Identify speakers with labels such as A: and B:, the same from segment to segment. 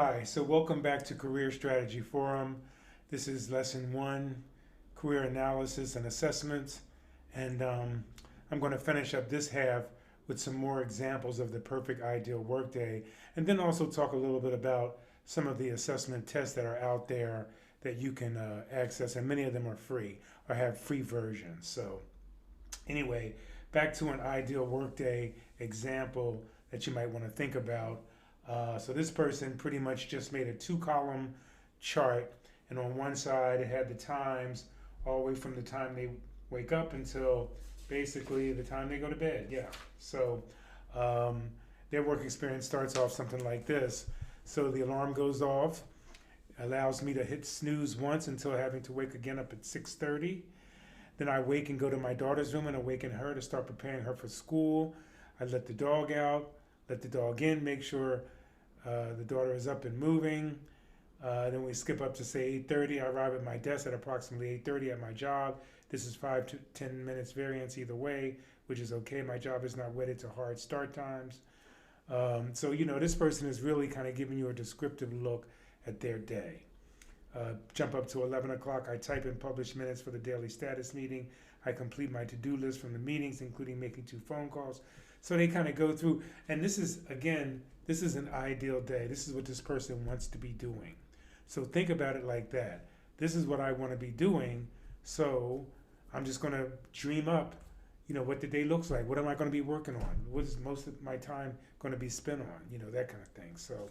A: Hi, so welcome back to Career Strategy Forum. This is lesson one, career analysis and assessments. And I'm going to finish up this half with some more examples of the perfect ideal workday, and then also talk a little bit about some of the assessment tests that are out there that you can access, and many of them are free or have free versions. So, anyway, back to an ideal workday example that you might want to think about. So this person pretty much just made a two-column chart, and on one side it had the times all the way from the time they wake up until basically the time they go to bed. Yeah. So um, their work experience starts off something like this. So the alarm goes off, allows me to hit snooze once until having to wake again up at 6:30. Then I wake and go to my daughter's room and awaken her to start preparing her for school. I let the dog out, let the dog in, make sure the daughter is up and moving. Then we skip up to say 8:30. I arrive at my desk at approximately 8:30 at my job. This is 5 to 10 minutes variance either way, which is okay. My job is not wedded to hard start times. So this person is really kind of giving you a descriptive look at their day. Jump up to 11 o'clock. I type in published minutes for the daily status meeting. I complete my to-do list from the meetings, including making 2 phone calls. So they kind of go through, and this is, again, this is an ideal day. This is what this person wants to be doing. So think about it like that. This is what I want to be doing. So I'm just going to dream up, what the day looks like. What am I going to be working on? What is most of my time going to be spent on? That kind of thing. So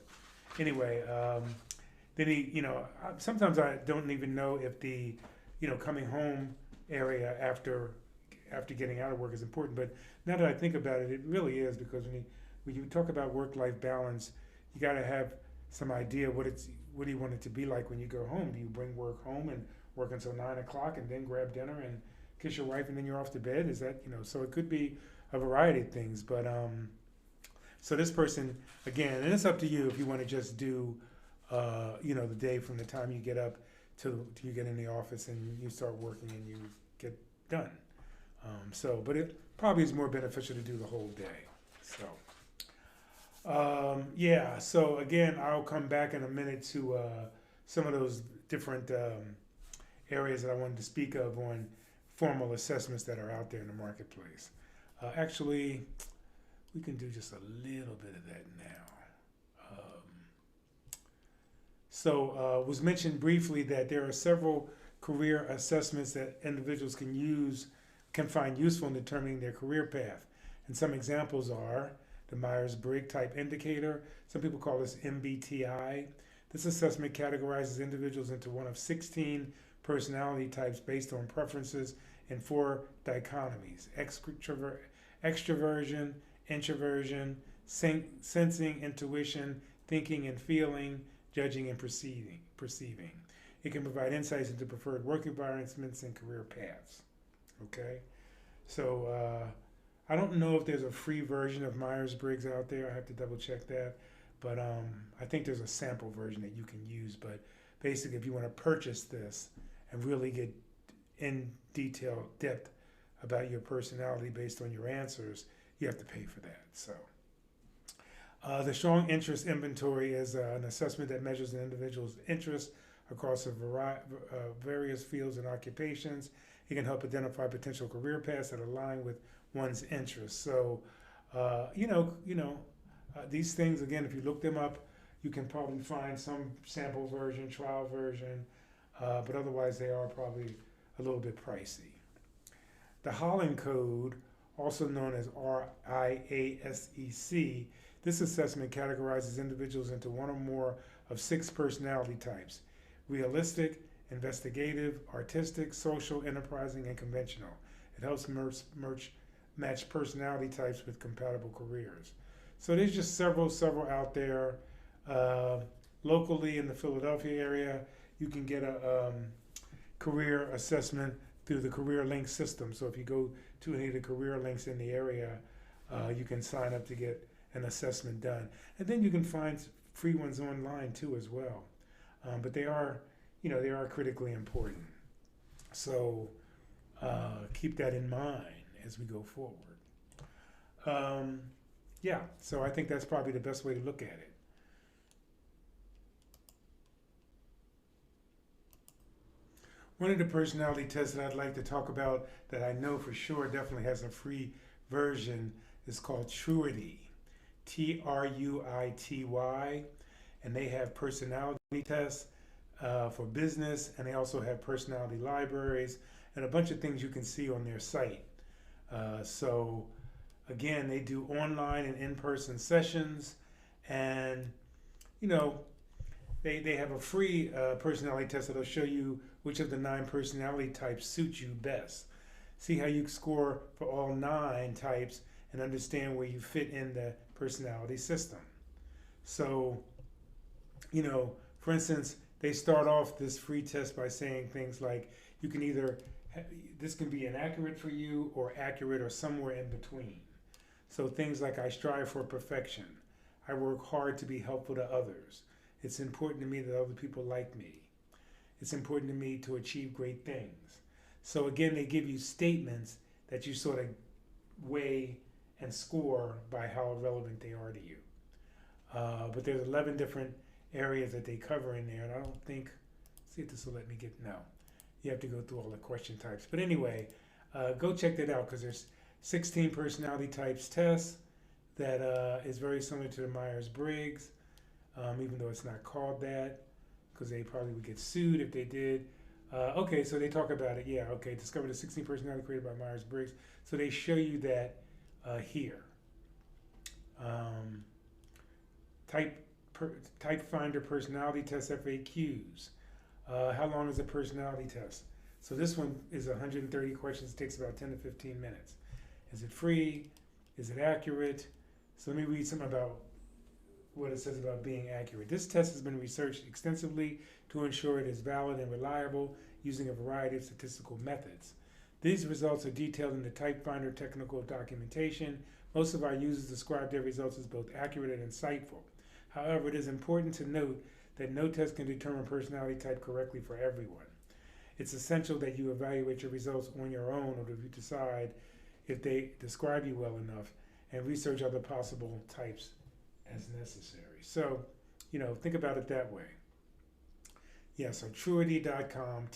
A: anyway, then sometimes I don't even know if the, coming home area after getting out of work is important. But now that I think about it, it really is, because when you talk about work-life balance, you got to have some idea what do you want it to be like when you go home. Do you bring work home and work until 9 o'clock and then grab dinner and kiss your wife and then you're off to bed? Is that so it could be a variety of things. But so this person, again, and it's up to you if you want to just do the day from the time you get up till you get in the office and you start working and you get done. But it probably is more beneficial to do the whole day. So again, I'll come back in a minute to some of those different areas that I wanted to speak of on formal assessments that are out there in the marketplace. Actually, we can do just a little bit of that now. Was mentioned briefly that there are several career assessments that individuals can find useful in determining their career path. And some examples are the Myers-Briggs type indicator. Some people call this MBTI. This assessment categorizes individuals into one of 16 personality types based on preferences in 4 dichotomies: extroversion, introversion, sensing, intuition, thinking and feeling, judging and perceiving. It can provide insights into preferred work environments and career paths. Okay, so I don't know if there's a free version of Myers-Briggs out there. I have to double check that, but I think there's a sample version that you can use. But basically, if you want to purchase this and really get in depth about your personality based on your answers, you have to pay for that. So the Strong Interest Inventory is an assessment that measures an individual's interest across a various fields and occupations. It can help identify potential career paths that align with one's interests. So, these things, again, if you look them up, you can probably find some sample version, trial version, but otherwise they are probably a little bit pricey. The Holland Code, also known as RIASEC, this assessment categorizes individuals into one or more of 6 personality types: realistic, investigative, artistic, social, enterprising, and conventional. It helps match personality types with compatible careers. So there's just several out there. Locally in the Philadelphia area, you can get a career assessment through the Career Link system. So if you go to any of the career links in the area, you can sign up to get an assessment done. And then you can find free ones online too as well. But they are critically important. So keep that in mind as we go forward. So I think that's probably the best way to look at it. One of the personality tests that I'd like to talk about that I know for sure definitely has a free version is called Truity, Truity, and they have personality tests for business, and they also have personality libraries and a bunch of things you can see on their site. So again, they do online and in-person sessions, and you know they have a free personality test that'll show you which of the 9 personality types suit you best. See how you score for all 9 types and understand where you fit in the personality system. So, for instance, they start off this free test by saying things like you can either, this can be inaccurate for you or accurate or somewhere in between. So things like I strive for perfection. I work hard to be helpful to others. It's important to me that other people like me. It's important to me to achieve great things. So again, they give you statements that you sort of weigh and score by how relevant they are to you. But there's 11 different areas that they cover in there, and I don't think, see if this will let me get, no. You have to go through all the question types. But anyway, go check that out because there's 16 personality types tests that is very similar to the Myers-Briggs, even though it's not called that, because they probably would get sued if they did. Okay, so they talk about it. Yeah, okay, discover the 16 personality created by Myers-Briggs. So they show you that here. Type Finder personality test FAQs. How long is a personality test? So this one is 130 questions. It takes about 10 to 15 minutes. Is it free? Is it accurate? So let me read something about what it says about being accurate. This test has been researched extensively to ensure it is valid and reliable using a variety of statistical methods. These results are detailed in the Type Finder technical documentation. Most of our users describe their results as both accurate and insightful. However, it is important to note that no test can determine personality type correctly for everyone. It's essential that you evaluate your results on your own or if you decide if they describe you well enough and research other possible types as necessary. So, think about it that way. Yeah, so truity.com,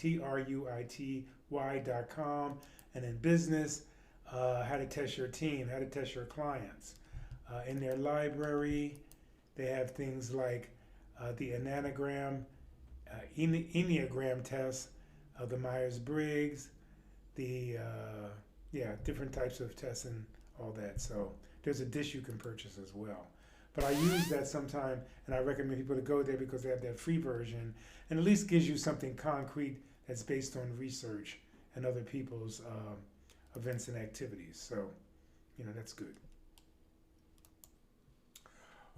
A: Truity.com, and in business, how to test your team, how to test your clients. In their library, they have things like the Enneagram test, the Myers-Briggs, the different types of tests and all that. So there's a dish you can purchase as well. But I use that sometime, and I recommend people to go there because they have that free version, and at least gives you something concrete that's based on research and other people's events and activities. So, that's good.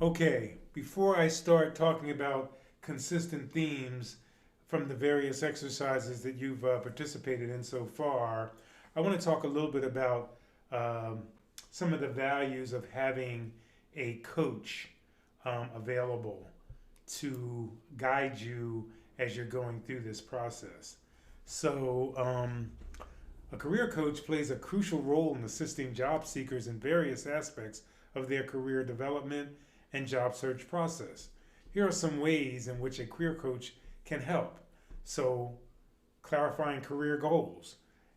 A: Okay, before I start talking about consistent themes from the various exercises that you've participated in so far, I want to talk a little bit about some of the values of having a coach available to guide you as you're going through this process. So a career coach plays a crucial role in assisting job seekers in various aspects of their career development and job search process. Here are some ways in which a career coach can help. So, clarifying career goals.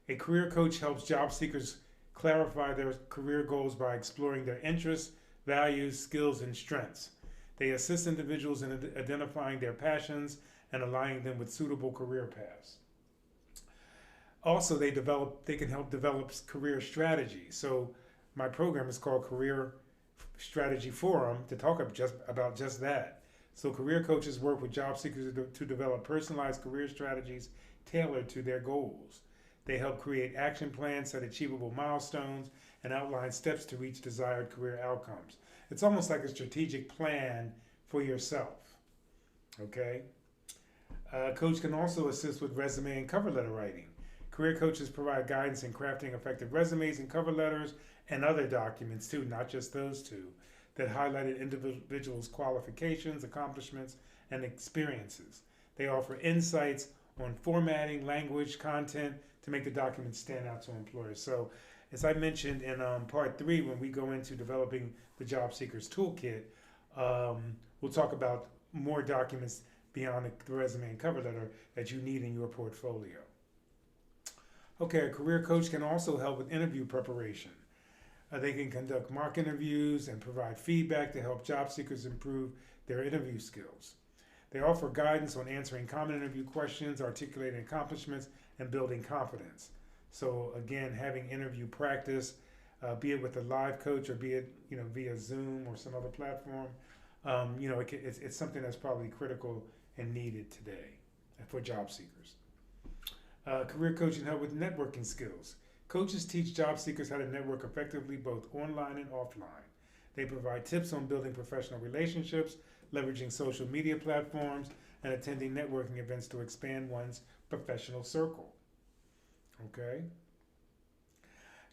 A: A career coach helps job seekers clarify their career goals by exploring their interests, values, skills, and strengths. They assist individuals in identifying their passions and aligning them with suitable career paths. Also, they can help develop career strategy. So my program is called Career Strategy Forum to talk about just that. So career coaches work with job seekers to develop personalized career strategies tailored to their goals. They help create action plans, set achievable milestones, and outline steps to reach desired career outcomes. It's almost like a strategic plan for yourself. Okay? A coach can also assist with resume and cover letter writing. Career coaches provide guidance in crafting effective resumes and cover letters and other documents too, not just those two, that highlight an individual's qualifications, accomplishments, and experiences. They offer insights on formatting, language, content to make the documents stand out to employers. So, as I mentioned in part 3, when we go into developing the Job Seekers Toolkit, we'll talk about more documents beyond the resume and cover letter that you need in your portfolio. Okay, a career coach can also help with interview preparation. They can conduct mock interviews and provide feedback to help job seekers improve their interview skills. They offer guidance on answering common interview questions, articulating accomplishments, and building confidence. So again, having interview practice, be it with a live coach or be it via Zoom or some other platform, it's something that's probably critical and needed today for job seekers. Career coaching help with networking skills. Coaches teach job seekers how to network effectively both online and offline. They provide tips on building professional relationships, leveraging social media platforms, and attending networking events to expand one's professional circle. Okay?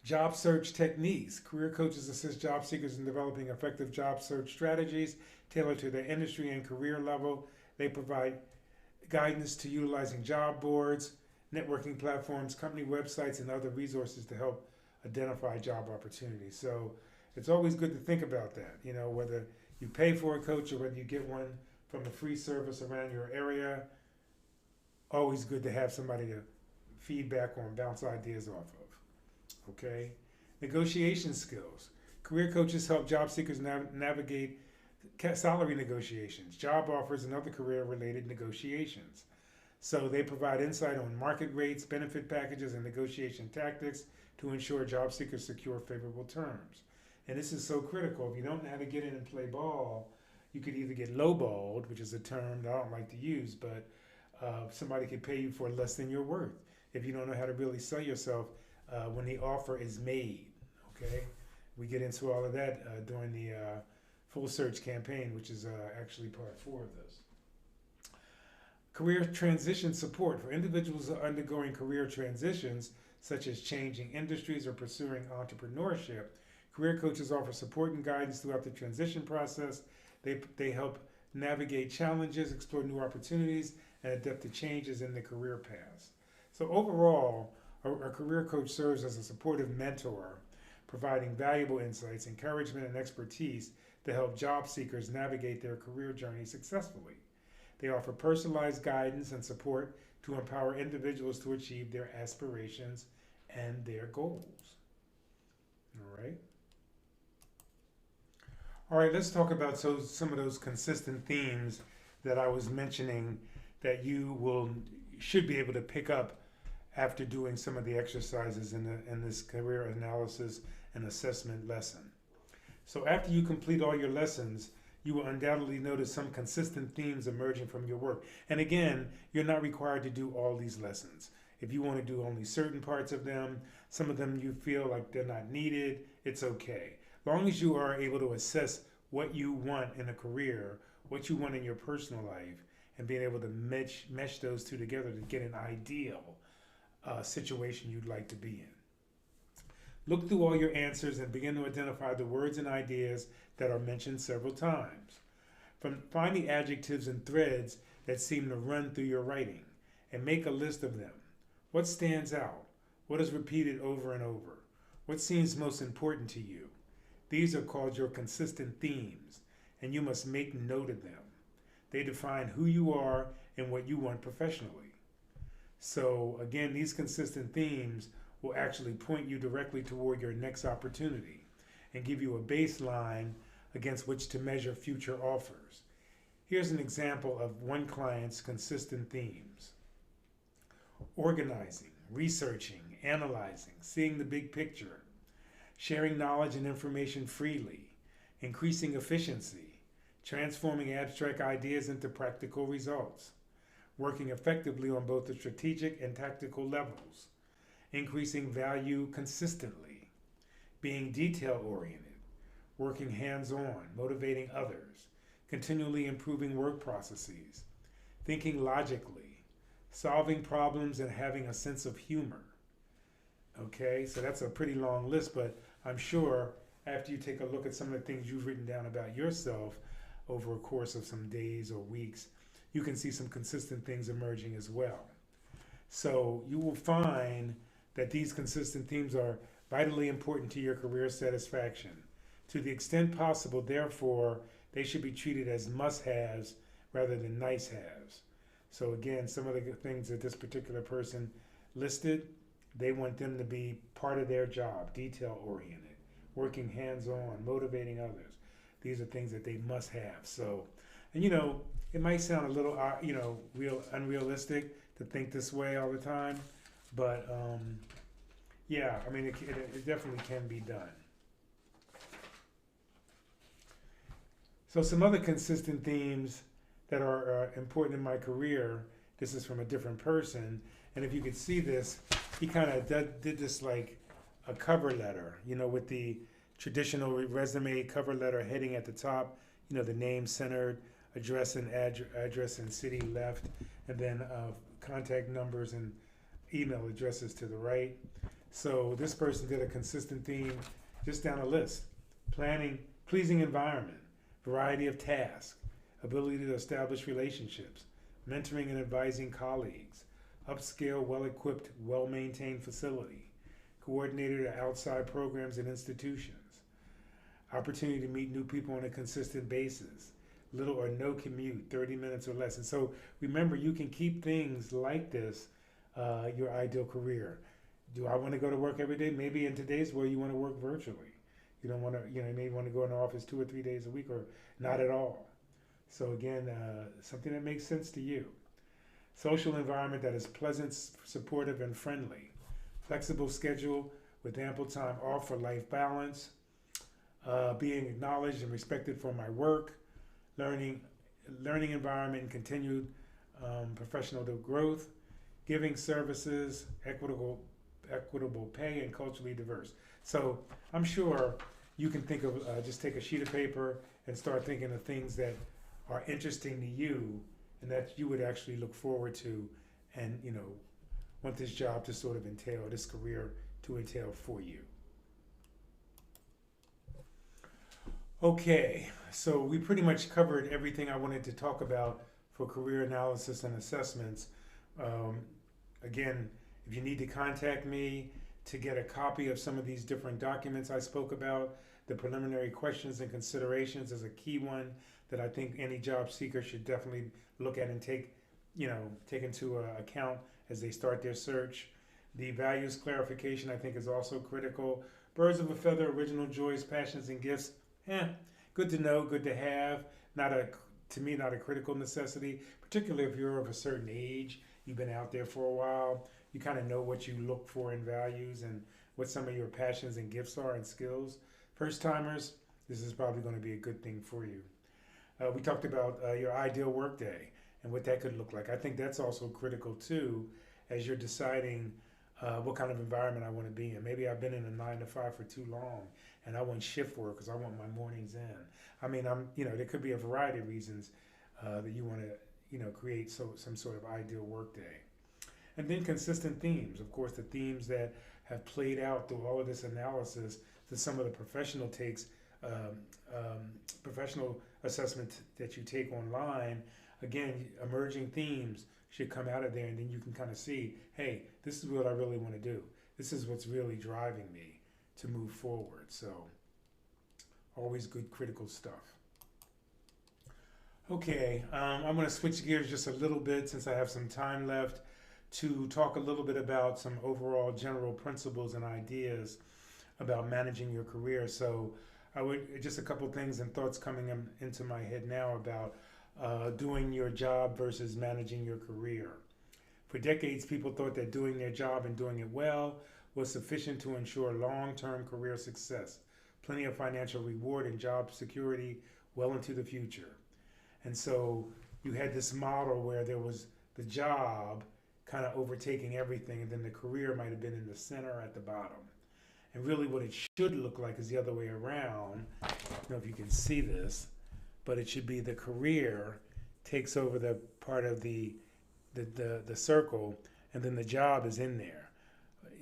A: Job search techniques. Career coaches assist job seekers in developing effective job search strategies tailored to their industry and career level. They provide guidance to utilizing job boards, networking platforms, company websites, and other resources to help identify job opportunities. So it's always good to think about that, whether you pay for a coach or whether you get one from a free service around your area. Always good to have somebody to feedback on, bounce ideas off of. Okay? Negotiation skills. Career coaches help job seekers navigate salary negotiations, job offers, and other career-related negotiations. So they provide insight on market rates, benefit packages, and negotiation tactics to ensure job seekers secure favorable terms. And this is so critical. If you don't know how to get in and play ball, you could either get lowballed, which is a term that I don't like to use, but somebody could pay you for less than you're worth if you don't know how to really sell yourself when the offer is made. Okay, we get into all of that during the full search campaign, which is actually part 4 of this. Career transition support for individuals undergoing career transitions, such as changing industries or pursuing entrepreneurship. Career coaches offer support and guidance throughout the transition process. They help navigate challenges, explore new opportunities, and adapt to changes in the career paths. So overall, a career coach serves as a supportive mentor, providing valuable insights, encouragement, and expertise to help job seekers navigate their career journey successfully. They offer personalized guidance and support to empower individuals to achieve their aspirations and their goals. All right. All right, let's talk about some of those consistent themes that I was mentioning that you should be able to pick up after doing some of the exercises in this career analysis and assessment lesson. So after you complete all your lessons, you will undoubtedly notice some consistent themes emerging from your work. And again, you're not required to do all these lessons. If you want to do only certain parts of them, some of them you feel like they're not needed, it's okay. As long as you are able to assess what you want in a career, what you want in your personal life, and being able to mesh those two together to get an ideal situation you'd like to be in. Look through all your answers and begin to identify the words and ideas that are mentioned several times. Find the adjectives and threads that seem to run through your writing and make a list of them. What stands out? What is repeated over and over? What seems most important to you? These are called your consistent themes, and you must make note of them. They define who you are and what you want professionally. So again, these consistent themes will actually point you directly toward your next opportunity and give you a baseline against which to measure future offers. Here's an example of one client's consistent themes: organizing, researching, analyzing, seeing the big picture, sharing knowledge and information freely, increasing efficiency, transforming abstract ideas into practical results, working effectively on both the strategic and tactical levels, increasing value consistently, being detail-oriented, working hands-on, motivating others, continually improving work processes, thinking logically, solving problems and having a sense of humor. Okay, so that's a pretty long list, but I'm sure after you take a look at some of the things you've written down about yourself over a course of some days or weeks, you can see some consistent things emerging as well. So you will find that these consistent themes are vitally important to your career satisfaction. To the extent possible, therefore, they should be treated as must-haves rather than nice-haves. So again, some of the things that this particular person listed, They want them to be part of their job, detail oriented, working hands on, motivating others. These are things that they must have. So, and it might sound a little, real unrealistic to think this way all the time, but yeah, I mean, it definitely can be done. So some other consistent themes that are important in my career. This is from a different person, and if you could see this, he kind of did this like a cover letter, with the traditional resume cover letter heading at the top, the name centered, address and address and city left, and then contact numbers and email addresses to the right. So this person did a consistent theme just down a list: planning, pleasing environment, variety of tasks, ability to establish relationships, mentoring and advising colleagues, upscale, well-equipped, well-maintained facility, coordinator to outside programs and institutions, opportunity to meet new people on a consistent basis, little or no commute, 30 minutes or less. And so remember, you can keep things like this, your ideal career. Do I want to go to work every day? Maybe in today's world, you want to work virtually. You don't want to, you may want to go in the office 2 or 3 days a week or not at all. So again, something that makes sense to you. Social environment that is pleasant, supportive, and friendly. Flexible schedule with ample time off for life balance. Being acknowledged and respected for my work. Learning environment and continued professional growth. Giving services, equitable pay, and culturally diverse. So I'm sure you can think of, just take a sheet of paper and start thinking of things that are interesting to you and that you would actually look forward to and, want this job to sort of entail, this career to entail for you. Okay, so we pretty much covered everything I wanted to talk about for career analysis and assessments. Again, if you need to contact me to get a copy of some of these different documents I spoke about, the preliminary questions and considerations is a key one that I think any job seeker should definitely look at and take into account as they start their search. The values clarification I think is also critical. Birds of a feather, original joys, passions, and gifts. Good to know, good to have. To me, not a critical necessity, particularly if you're of a certain age. You've been out there for a while. You kind of know what you look for in values and what some of your passions and gifts are and skills. First timers, this is probably going to be a good thing for you. We talked about your ideal workday and what that could look like. I think that's also critical too, as you're deciding what kind of environment I want to be in. Maybe I've been in a 9 to 5 for too long, and I want shift work because I want my mornings in. I mean, there could be a variety of reasons that you want to, create some sort of ideal workday. And then consistent themes. Of course, the themes that have played out through all of this analysis to some of the professional professional assessment that you take online. Again, emerging themes should come out of there, and then you can kind of see, hey, this is what I really want to do. This is what's really driving me to move forward. So always good critical stuff. Okay, I'm going to switch gears just a little bit since I have some time left to talk a little bit about some overall general principles and ideas about managing your career. So just a couple things and thoughts coming into my head now about doing your job versus managing your career. For decades, people thought that doing their job and doing it well was sufficient to ensure long-term career success, plenty of financial reward and job security well into the future. And so you had this model where there was the job kind of overtaking everything, and then the career might have been in the center at the bottom. And really what it should look like is the other way around. I don't know if you can see this, but it should be the career takes over the part of the circle, and then the job is in there.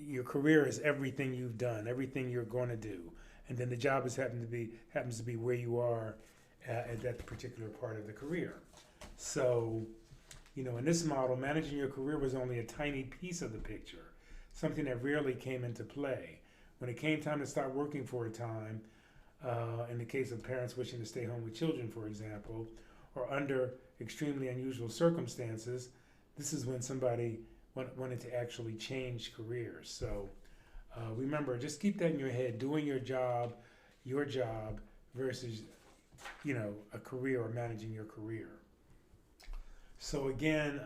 A: Your career is everything you've done, everything you're going to do, and then the job happens to be where you are at that particular part of the career. So, in this model, managing your career was only a tiny piece of the picture, something that rarely came into play. When it came time to start working for a time, in the case of parents wishing to stay home with children, for example, or under extremely unusual circumstances, this is when somebody wanted to actually change careers. So remember, just keep that in your head, doing your job versus, a career or managing your career. So again,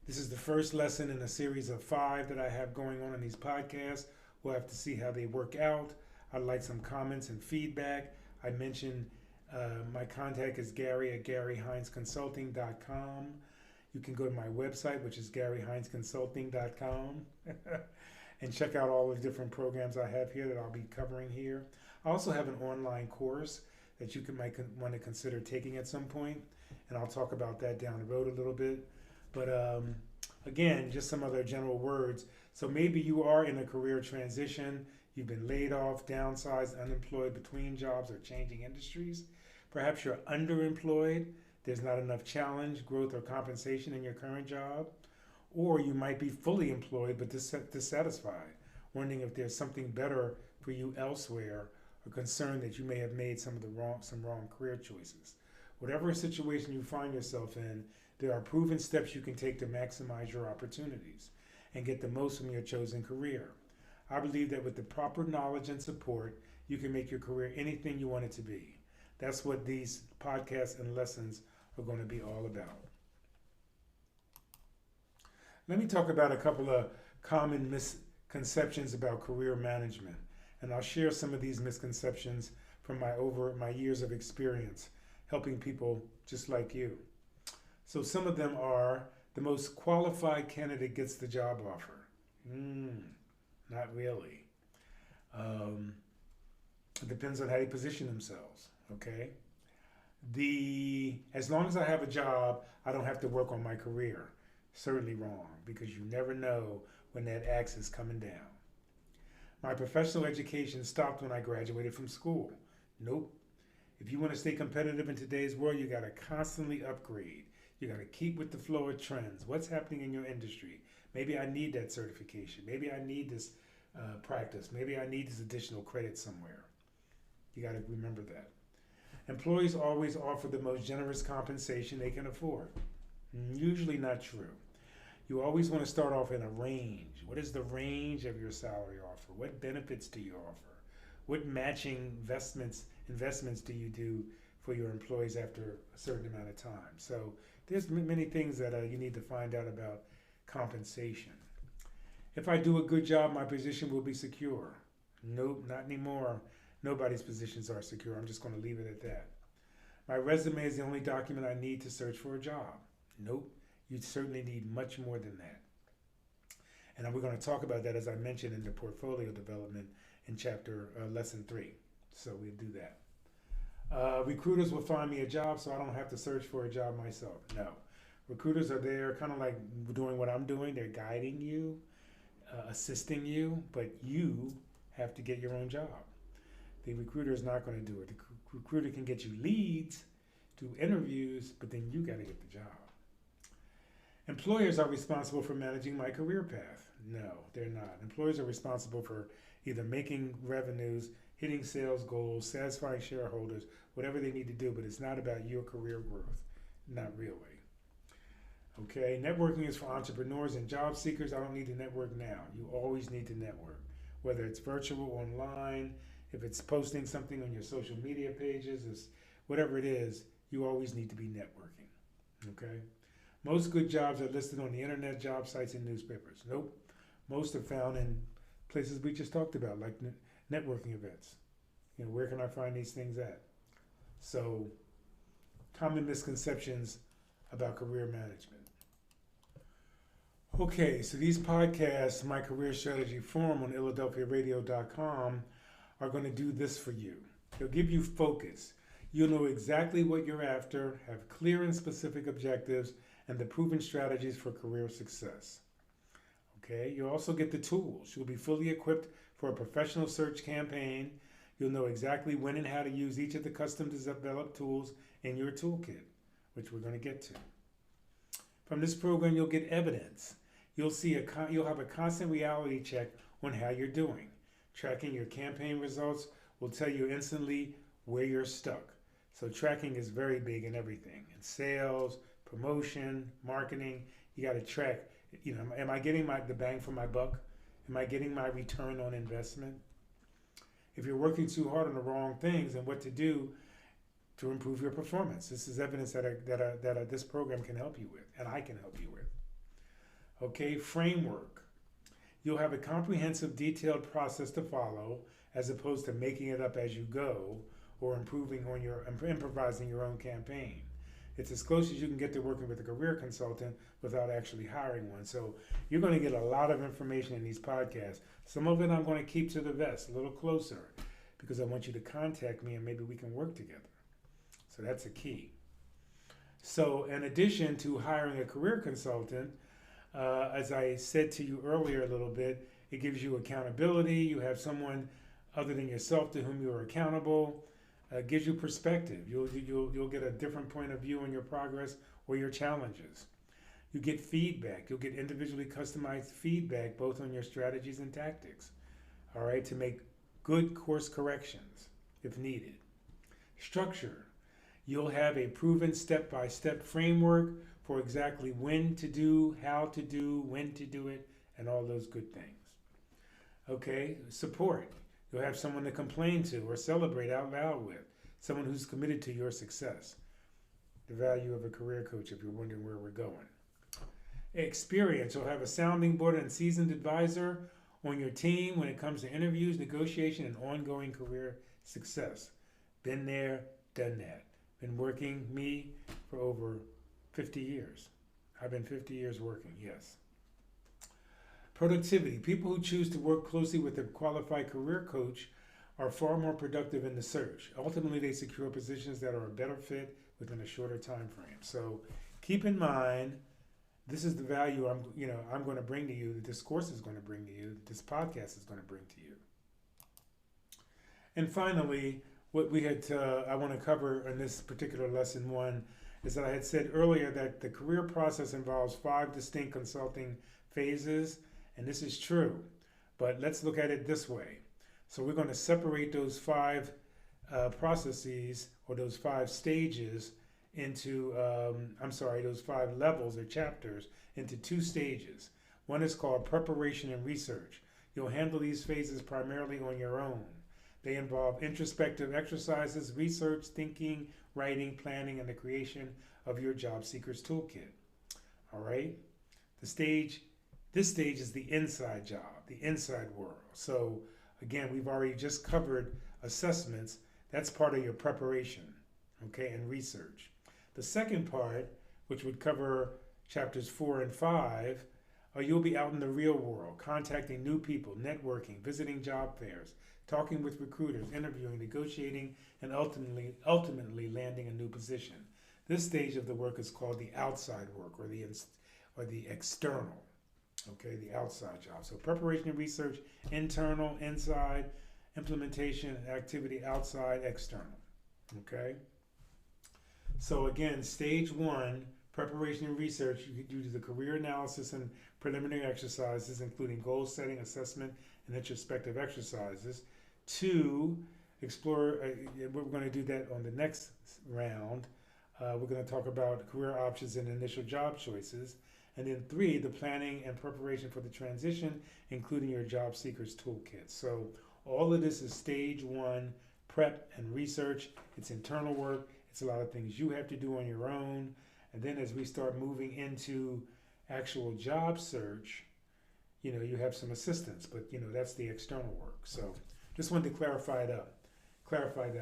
A: this is the first lesson in a series of 5 that I have going on in these podcasts. We'll have to see how they work out. I'd like some comments and feedback. I mentioned my contact is Gary at GaryHinesConsulting.com. You can go to my website, which is GaryHinesConsulting.com, and check out all the different programs I have here that I'll be covering here. I also have an online course that you might want to consider taking at some point, and I'll talk about that down the road a little bit. But again, just some other general words. So maybe you are in a career transition. You've been laid off, downsized, unemployed, between jobs, or changing industries. Perhaps you're underemployed. There's not enough challenge, growth, or compensation in your current job. Or you might be fully employed but dissatisfied, wondering if there's something better for you elsewhere, or concerned that you may have made some wrong career choices. Whatever situation you find yourself in, there are proven steps you can take to maximize your opportunities and get the most from your chosen career. I believe that with the proper knowledge and support, you can make your career anything you want it to be. That's what these podcasts and lessons are going to be all about. Let me talk about a couple of common misconceptions about career management, and I'll share some of these misconceptions from my years of experience helping people just like you. So some of them are: the most qualified candidate gets the job offer. Not really. It depends on how they position themselves, okay? As long as I have a job, I don't have to work on my career. Certainly wrong, because you never know when that axe is coming down. My professional education stopped when I graduated from school. Nope. If you want to stay competitive in today's world, you got to constantly upgrade. You got to keep with the flow of trends. What's happening in your industry? Maybe I need that certification. Maybe I need this practice. Maybe I need this additional credit somewhere. You got to remember that. Employees always offer the most generous compensation they can afford. Usually not true. You always want to start off in a range. What is the range of your salary offer? What benefits do you offer? What matching investments do you do for your employees after a certain amount of time? So there's many things that you need to find out about compensation. If I do a good job, my position will be secure. Nope, not anymore. Nobody's positions are secure. I'm just going to leave it at that. My resume is the only document I need to search for a job. Nope, you certainly need much more than that. And we're going to talk about that, as I mentioned, in the portfolio development in lesson 3. So we'll do that. Recruiters will find me a job so I don't have to search for a job myself. No. Recruiters are there kind of like doing what I'm doing. They're guiding you, assisting you, but you have to get your own job. The recruiter is not going to do it. The recruiter can get you leads, do interviews, but then you got to get the job. Employers are responsible for managing my career path. No, they're not. Employers are responsible for either making revenues, hitting sales goals, satisfying shareholders, whatever they need to do, but it's not about your career growth. Not really. Okay, networking is for entrepreneurs and job seekers. I don't need to network now. You always need to network, whether it's virtual, online, if it's posting something on your social media pages, whatever it is, you always need to be networking. Okay? Most good jobs are listed on the internet, job sites, and newspapers. Nope. Most are found in places we just talked about, like networking events. Where can I find these things at? So, common misconceptions about career management. Okay, so these podcasts, my career strategy forum on PhiladelphiaRadio.com, are going to do this for you. They'll give you focus. You'll know exactly what you're after, have clear and specific objectives, and the proven strategies for career success. Okay, you'll also get the tools. You'll be fully equipped for a professional search campaign. You'll know exactly when and how to use each of the custom developed tools in your toolkit, which we're going to get to. From this program, you'll get evidence. You'll have a constant reality check on how you're doing. Tracking your campaign results will tell you instantly where you're stuck. So tracking is very big in everything. In sales, promotion, marketing, you got to track Am I getting the bang for my buck? Am I getting my return on investment? If you're working too hard on the wrong things, and what to do to improve your performance. This is evidence that this program can help you with, and I can help you with. Okay, framework. You'll have a comprehensive, detailed process to follow, as opposed to making it up as you go or improvising your own campaign. It's as close as you can get to working with a career consultant without actually hiring one. So you're going to get a lot of information in these podcasts. Some of it I'm going to keep to the vest, a little closer, because I want you to contact me and maybe we can work together. So that's a key. So in addition to hiring a career consultant, as I said to you earlier a little bit, it gives you accountability. You have someone other than yourself to whom you are accountable. Gives you perspective. You'll get a different point of view on your progress or your challenges. You get feedback. You'll get individually customized feedback both on your strategies and tactics, all right, to make good course corrections if needed. Structure. You'll have a proven step-by-step framework for exactly when to do, how to do, when to do it, and all those good things. Okay, support. You'll have someone to complain to or celebrate out loud with, someone who's committed to your success. The value of a career coach, if you're wondering where we're going. Experience. You'll have a sounding board and seasoned advisor on your team when it comes to interviews, negotiation, and ongoing career success. Been there, done that. Been working for over 50 years. I've been 50 years working, yes. Productivity. People who choose to work closely with a qualified career coach are far more productive in the search. Ultimately, they secure positions that are a better fit within a shorter time frame. So keep in mind, this is the value I'm going to bring to you, that this course is going to bring to you, that this podcast is going to bring to you. And finally, what I want to cover in this particular lesson 1 is that I had said earlier that the career process involves 5 distinct consulting phases, and this is true, but let's look at it this way. So we're going to separate those 5 processes, or those 5 stages into, those 5 levels or chapters into 2 stages. One is called preparation and research. You'll handle these phases primarily on your own. They involve introspective exercises, research, thinking, writing, planning, and the creation of your job seeker's toolkit. All right? This stage is the inside job, the inside world. So again, we've already just covered assessments. That's part of your preparation, okay, and research. The second part, which would cover chapters 4 and 5, you'll be out in the real world, contacting new people, networking, visiting job fairs, talking with recruiters, interviewing, negotiating, and ultimately landing a new position. This stage of the work is called the outside work, or the external, okay, the outside job. So preparation and research, internal, inside, implementation, activity, outside, external, okay? So again, stage 1, preparation and research, you do the career analysis and preliminary exercises, including goal setting, assessment, and introspective exercises. 2, explore, we're going to do that on the next round. We're going to talk about career options and initial job choices. And then 3, the planning and preparation for the transition, including your job seeker's toolkit. So all of this is stage 1, prep and research. It's internal work. It's a lot of things you have to do on your own. And then as we start moving into actual job search, you have some assistance, but that's the external work. So just wanted to clarify that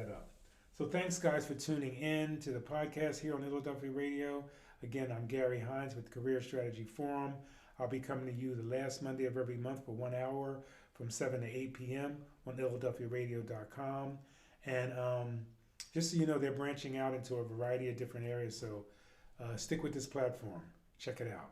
A: up. So thanks guys for tuning in to the podcast here on Philadelphia Radio. Again, I'm Gary Hines with Career Strategy Forum. I'll be coming to you the last Monday of every month for 1 hour from 7 to 8 p.m. on philadelphiaradio.com. And just so you know, they're branching out into a variety of different areas. So stick with this platform. Check it out.